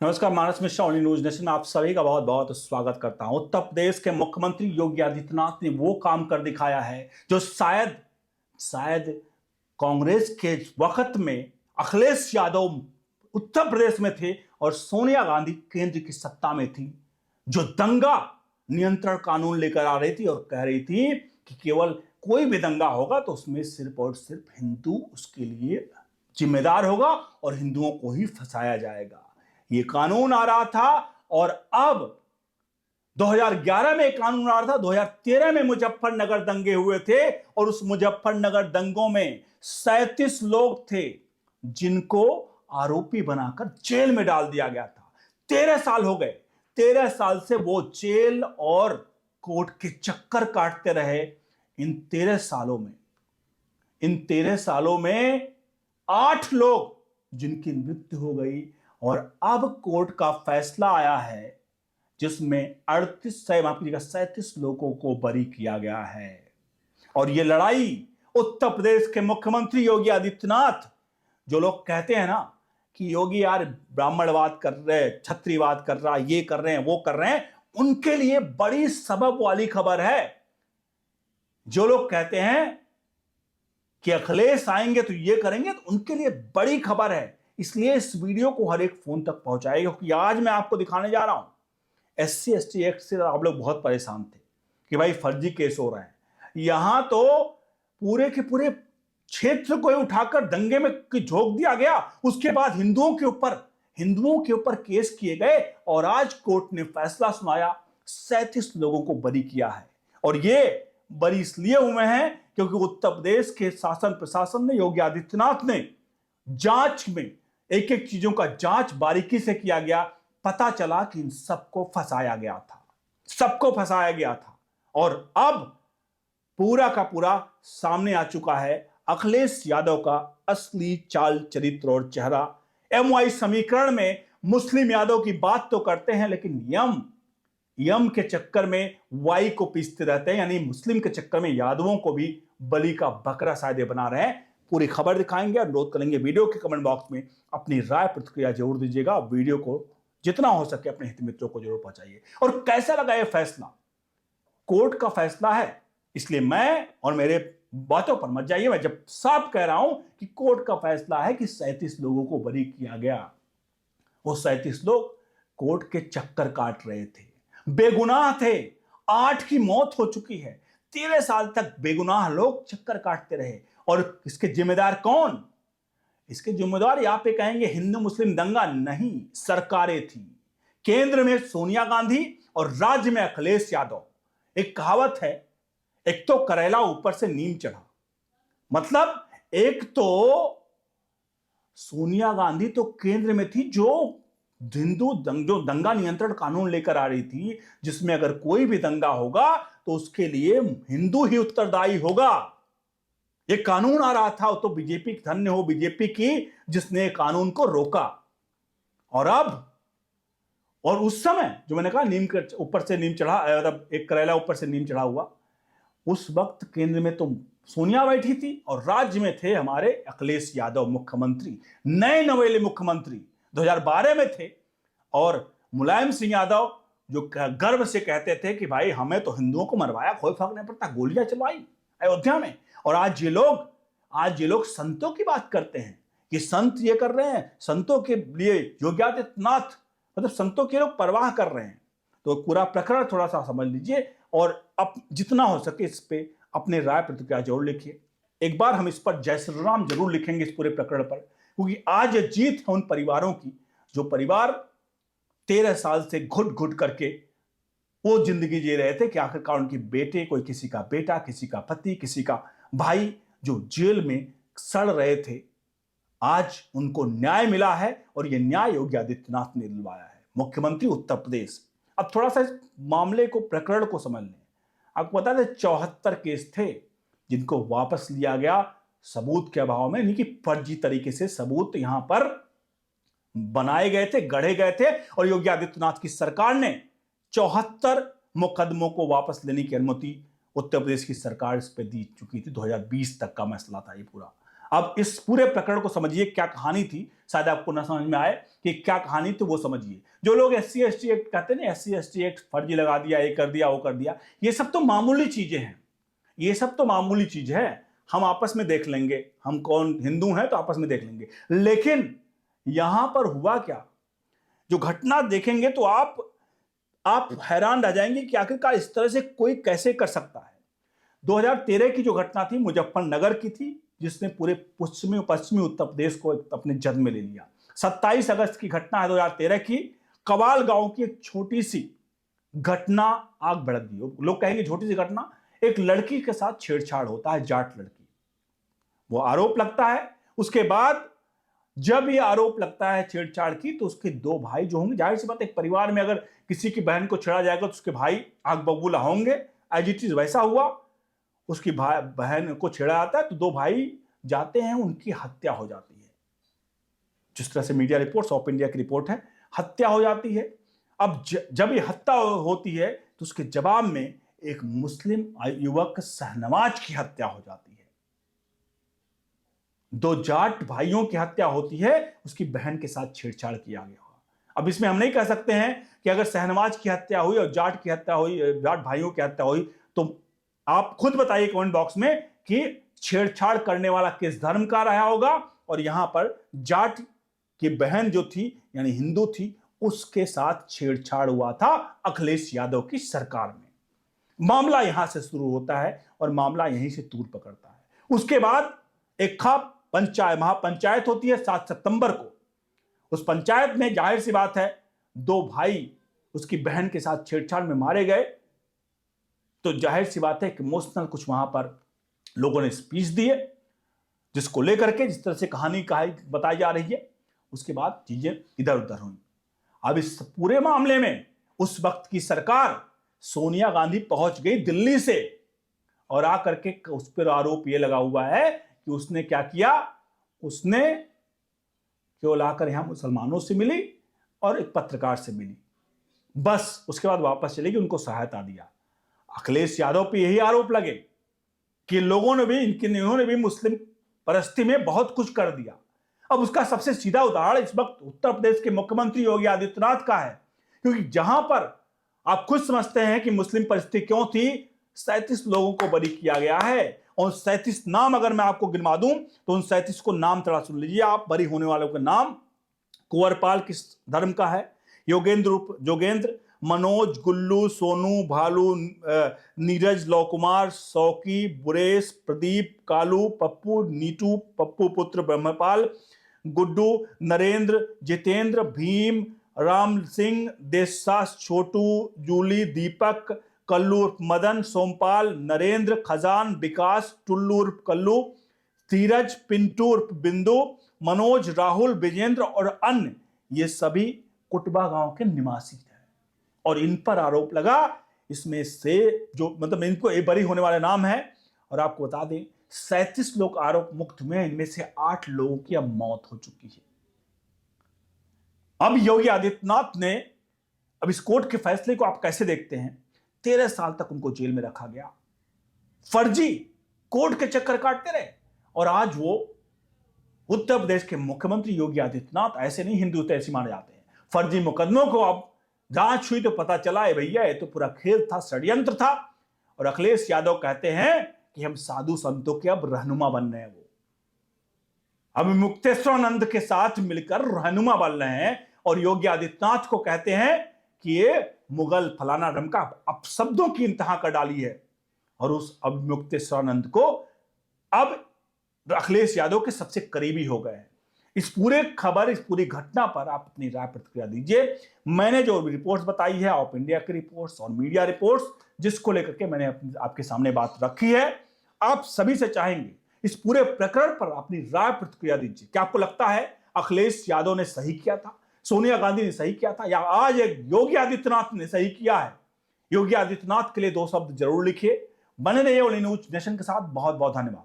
नमस्कार, मानस Mishra, only news nation में आप सभी का बहुत बहुत स्वागत करता हूं। उत्तर प्रदेश के मुख्यमंत्री योगी आदित्यनाथ ने वो काम कर दिखाया है जो शायद शायद कांग्रेस के वक्त में अखिलेश यादव उत्तर प्रदेश में थे और सोनिया गांधी केंद्र की सत्ता में थी, जो दंगा नियंत्रण कानून लेकर आ रही थी और कह रही थी कि केवल कोई भी दंगा होगा तो उसमें सिर्फ और सिर्फ हिंदू उसके लिए जिम्मेदार होगा और हिंदुओं को ही फंसाया जाएगा। ये कानून आ रहा था और अब 2011 में कानून आ रहा था। 2013 में मुजफ्फरनगर दंगे हुए थे और उस मुजफ्फरनगर दंगों में 37 लोग थे जिनको आरोपी बनाकर जेल में डाल दिया गया था। 13 साल हो गए। 13 साल से वो जेल और कोर्ट के चक्कर काटते रहे। इन 13 सालों में 8 लोग जिनकी मृत्यु हो गई और अब कोर्ट का फैसला आया है जिसमें 37 लोगों को बरी किया गया है। और यह लड़ाई उत्तर प्रदेश के मुख्यमंत्री योगी आदित्यनाथ, जो लोग कहते हैं ना कि योगी यार ब्राह्मणवाद कर रहे, क्षत्रियवाद कर रहा, ये कर रहे हैं, वो कर रहे हैं, उनके लिए बड़ी सबक वाली खबर है। जो लोग कहते हैं कि अखिलेश आएंगे तो ये करेंगे, तो उनके लिए बड़ी खबर है। इसलिए इस वीडियो को हर एक फोन तक पहुंचाएगा, क्योंकि आज मैं आपको दिखाने जा रहा हूं SC ST एक्ट से आप लोग बहुत परेशान थे कि भाई फर्जी केस हो रहे हैं। यहां तो पूरे के पूरे क्षेत्र को उठाकर दंगे में झोंक दिया गया। उसके बाद हिंदुओं के ऊपर केस किए गए और आज कोर्ट ने फैसला सुनाया, 37 लोगों को बरी किया है। और ये बरी इसलिए हुए हैं क्योंकि उत्तर प्रदेश के शासन प्रशासन ने, योगी आदित्यनाथ ने जांच में एक एक चीजों का जांच बारीकी से किया गया। पता चला कि इन सबको फंसाया गया था और अब पूरा का पूरा सामने आ चुका है अखिलेश यादव का असली चाल चरित्र और चेहरा। MY समीकरण में मुस्लिम यादव की बात तो करते हैं, लेकिन यम के चक्कर में वाई को पीसते रहते हैं, यानी मुस्लिम के चक्कर में यादवों को भी बलि का बकरा शायद बना रहे हैं। पूरी खबर दिखाएंगे, अनुरोध करेंगे वीडियो के कमेंट बॉक्स में अपनी राय प्रतिक्रिया जरूर दीजिएगा। वीडियो को जितना हो सके अपने हित मित्रों को जरूर पहुंचाइए। और कैसा लगा यह फैसला? कोर्ट का फैसला है, इसलिए मैं और मेरे बातों पर मत जाइए। मैं जब साफ कह रहा हूं कि कोर्ट का फैसला है कि 37 लोगों को बरी किया गया। वो 37 लोग कोर्ट के चक्कर काट रहे थे, बेगुनाह थे। 8 की मौत हो चुकी है। 13 साल तक बेगुनाह लोग चक्कर काटते रहे। और इसके जिम्मेदार कौन? इसके जिम्मेदार यहाँ पे कहेंगे हिंदू मुस्लिम दंगा नहीं, सरकारें थी। केंद्र में सोनिया गांधी और राज्य में अखिलेश यादव। एक कहावत है, एक तो करेला ऊपर से नीम चढ़ा। मतलब एक तो सोनिया गांधी तो केंद्र में थी, जो दंगा नियंत्रण कानून लेकर आ रही थी, जिसमें अगर कोई भी दंगा होगा तो उसके लिए हिंदू ही उत्तरदायी होगा। ये कानून आ रहा था, तो बीजेपी धन्य हो बीजेपी की जिसने कानून को रोका। और उस समय जो मैंने कहा नीम के ऊपर से नीम चढ़ा, मतलब एक करेला ऊपर से नीम चढ़ा हुआ, उस वक्त केंद्र में तो सोनिया बैठी थी और राज्य में थे हमारे अखिलेश यादव मुख्यमंत्री, नए नवेले मुख्यमंत्री 2012 में थे। और मुलायम सिंह यादव जो गर्व से कहते थे कि भाई हमें तो हिंदुओं को मरवाया, कोई फर्क नहीं पड़ता, गोलियां चलवाई अयोध्या में। और आज ये लोग संतों की बात करते हैं कि संत ये कर रहे हैं, संतों के लिए योगी आदित्यनाथ, मतलब संतों के लोग परवाह कर रहे हैं। तो पूरा प्रकरण थोड़ा सा समझ लीजिए और अब जितना हो सके इस पे अपने राय प्रतिक्रिया जरूर लिखिए। एक बार हम इस पर जय श्री राम जरूर लिखेंगे इस पूरे प्रकरण पर, क्योंकि आज ये जीत है उन परिवारों की जो परिवार 13 साल से घुट घुट करके वो जिंदगी जी रहे थे कि आखिरकार उनके बेटे, कोई किसी का बेटा, किसी का पति, किसी का भाई जो जेल में सड़ रहे थे, आज उनको न्याय मिला है। और यह न्याय योगी आदित्यनाथ ने दिलवाया है, मुख्यमंत्री उत्तर प्रदेश। अब थोड़ा सा इस मामले को, प्रकरण को समझ लें। आपको पता है 74 केस थे जिनको वापस लिया गया सबूत के अभाव में, यानी कि फर्जी तरीके से सबूत यहां पर बनाए गए थे, गढ़े गए थे। और योगी आदित्यनाथ की सरकार ने 74 मुकदमों को वापस लेने की अनुमति उत्तर प्रदेश की सरकार इस पर दी चुकी थी। 2020 तक का मसला था ये पूरा। अब इस पूरे प्रकरण को समझिए, क्या कहानी थी, शायद आपको ना समझ में आए कि क्या कहानी, तो वो समझिए। जो लोग SC/ST एक्ट कहते हैं ना, SC/ST एक्ट फर्जी लगा दिया, ये कर दिया, वो कर दिया, ये सब तो मामूली चीजें हैं, ये सब तो मामूली चीज है, हम आपस में देख लेंगे, हम कौन हिंदू हैं तो आपस में देख लेंगे। लेकिन यहां पर हुआ क्या, जो घटना देखेंगे तो आप हैरान रह जाएंगे कि आखिरकार इस तरह से कोई कैसे कर सकता है। 2013 की जो घटना थी मुजफ्फरनगर की थी, जिसने पूरे पश्चिमी उत्तर प्रदेश को अपने जद में ले लिया। 27 अगस्त की घटना है 2013 की, कवाल गांव की एक छोटी सी घटना आग भड़क दी। लोग कहेंगे छोटी सी घटना, एक लड़की के साथ छेड़छाड़ होता है, जाट लड़की, वो आरोप लगता है। उसके बाद जब ये आरोप लगता है छेड़छाड़ की, तो उसके दो भाई जो होंगे, जाहिर सी बात, एक परिवार में अगर किसी की बहन को छेड़ा जाएगा तो उसके भाई आग बबूला होंगे। एज इट इज वैसा हुआ, उसकी बहन को छेड़ा जाता है तो दो भाई जाते हैं, उनकी हत्या हो जाती है। जिस तरह से मीडिया रिपोर्ट्स, ऑफ इंडिया की रिपोर्ट है, हत्या हो जाती है। अब जब ये हत्या होती है तो उसके जवाब में एक मुस्लिम युवक शहनवाज की हत्या हो जाती है। दो जाट भाइयों की हत्या होती है, उसकी बहन के साथ छेड़छाड़ किया गया। अब इसमें हम नहीं कह सकते हैं कि अगर शहनवाज की हत्या हुई और जाट की हत्या हुई, जाट भाइयों की हत्या हुई, तो आप खुद बताइए कमेंट बॉक्स में कि छेड़छाड़ करने वाला किस धर्म का रहा होगा। और यहां पर जाट की बहन जो थी, यानी हिंदू थी, उसके साथ छेड़छाड़ हुआ था अखिलेश यादव की सरकार में। मामला यहां से शुरू होता है और मामला यहीं से तूर पकड़ता है। उसके बाद एक महापंचायत होती है 7 सितंबर को। उस पंचायत में जाहिर सी बात है, दो भाई उसकी बहन के साथ छेड़छाड़ में मारे गए, तो जाहिर सी बात है कि इमोशनल कुछ वहां पर लोगों ने स्पीच दिए, जिसको लेकर के जिस तरह से कहानी बताई जा रही है, उसके बाद चीजें इधर उधर हुई। अब इस पूरे मामले में उस वक्त की सरकार सोनिया गांधी पहुंच गई दिल्ली से, और आकर के उस पर आरोप यह लगा हुआ है कि उसने क्या किया, उसने केवल आकर यहां मुसलमानों से मिली और एक पत्रकार से मिली, बस उसके बाद वापस चली गई, उनको सहायता दिया। अखिलेश यादव पे यही आरोप लगे कि इन्होंने भी मुस्लिम परस्ती में बहुत कुछ कर दिया। अब उसका सबसे सीधा उदाहरण इस वक्त उत्तर प्रदेश के मुख्यमंत्री योगी आदित्यनाथ का है, क्योंकि जहां पर आप खुद समझते हैं कि मुस्लिम परिस्थिति क्यों थी, 37 लोगों को बरी किया गया है। और 37 नाम अगर मैं आपको गिनवा दूं तो उन 37 को नाम थोड़ा सुन लीजिए आप, बरी होने वालों के नाम। कुंवरपाल किस धर्म का है, जोगेंद्र, मनोज, गुल्लू, सोनू, भालू, नीरज, लवकुमार, सौकी, बुरेश, प्रदीप, कालू, पप्पू, नीटू, पप्पू पुत्र ब्रह्मपाल, गुड्डू, नरेंद्र, जितेंद्र, भीम, राम सिंह, देशसास, छोटू, जूली, दीपक, कल्लू, मदन, सोमपाल, नरेंद्र, खजान, विकास, टुल्लू, कल्लू, धीरज, पिंटू, बिंदु, मनोज, राहुल, विजेंद्र और अन्य, ये सभी कुटबा गांव के निवासी हैं। और इन पर आरोप लगा, इसमें से जो मतलब इनको बरी होने वाले नाम है। और आपको बता दें 37 लोग आरोप मुक्त हुए, इनमें से 8 लोगों की अब मौत हो चुकी है। अब योगी आदित्यनाथ ने, अब इस कोर्ट के फैसले को आप कैसे देखते हैं, 13 साल तक उनको जेल में रखा गया, फर्जी कोर्ट के चक्कर काटते रहे। और आज वो उत्तर प्रदेश के मुख्यमंत्री योगी आदित्यनाथ, ऐसे नहीं हिंदू तो ऐसे माने जाते हैं, फर्जी मुकदमों को अब जांच हुई तो पता चला है भैया ये तो पूरा खेल था, षड्यंत्र था। और अखिलेश यादव कहते हैं कि हम साधु संतों के अब रहनुमा बन रहे हैं, वो अब मुक्तेश्वरानंद के साथ मिलकर रहनुमा बन रहे हैं। और योगी आदित्यनाथ को कहते हैं कि ये मुगल फलाना रम का अपशब्दों की इंतहा कर डाली है। और उस अब मुक्तेश्वरानंद को अब अखिलेश यादव के सबसे करीबी हो गए हैं। इस पूरी घटना पर आप अपनी राय प्रतिक्रिया दीजिए। मैंने जो रिपोर्ट्स बताई है, ऑफ इंडिया की रिपोर्ट्स और मीडिया रिपोर्ट्स, जिसको लेकर के मैंने आपके सामने बात रखी है, आप सभी से चाहेंगे इस पूरे प्रकरण पर अपनी राय प्रतिक्रिया दीजिए। क्या आपको लगता है अखिलेश यादव ने सही किया था, सोनिया गांधी ने सही किया था, या आज एक योगी आदित्यनाथ ने सही किया है? योगी आदित्यनाथ के लिए 2 शब्द जरूर लिखिए। बने रहिए ओनली न्यूज नेशन के साथ। बहुत बहुत धन्यवाद।